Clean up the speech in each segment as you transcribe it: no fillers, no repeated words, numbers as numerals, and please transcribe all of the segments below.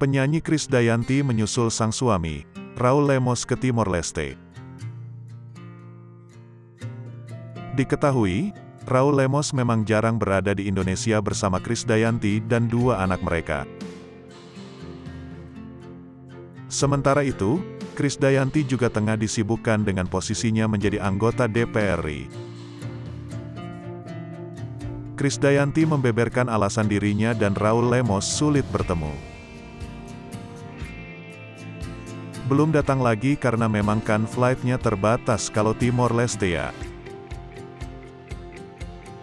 Penyanyi Krisdayanti menyusul sang suami, Raul Lemos ke Timor Leste. Diketahui, Raul Lemos memang jarang berada di Indonesia bersama Krisdayanti dan dua anak mereka. Sementara itu, Krisdayanti juga tengah disibukkan dengan posisinya menjadi anggota DPR RI. Krisdayanti membeberkan alasan dirinya dan Raul Lemos sulit bertemu. Belum datang lagi karena memang kan flight-nya terbatas kalau Timor Leste ya.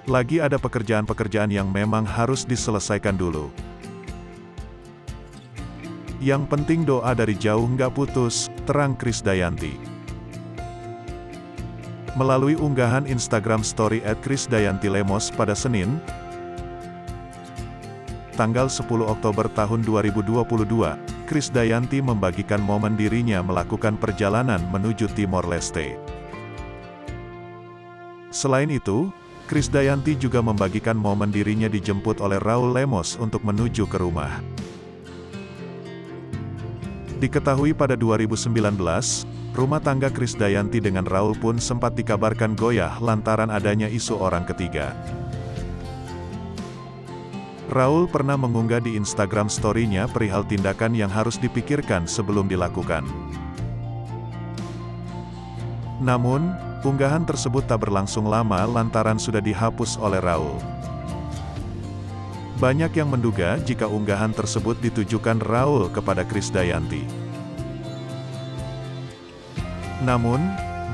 Lagi ada pekerjaan-pekerjaan yang memang harus diselesaikan dulu. Yang penting doa dari jauh nggak putus, terang Krisdayanti. Melalui unggahan Instagram story @krisdayantilemos pada Senin, tanggal 10 Oktober tahun 2022, Krisdayanti membagikan momen dirinya melakukan perjalanan menuju Timor Leste. Selain itu, Krisdayanti juga membagikan momen dirinya dijemput oleh Raul Lemos untuk menuju ke rumah. Diketahui pada 2019, rumah tangga Krisdayanti dengan Raul pun sempat dikabarkan goyah lantaran adanya isu orang ketiga. Raul pernah mengunggah di Instagram story-nya perihal tindakan yang harus dipikirkan sebelum dilakukan. Namun, unggahan tersebut tak berlangsung lama lantaran sudah dihapus oleh Raul. Banyak yang menduga jika unggahan tersebut ditujukan Raul kepada Krisdayanti. Namun,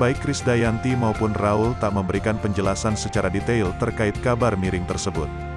baik Krisdayanti maupun Raul tak memberikan penjelasan secara detail terkait kabar miring tersebut.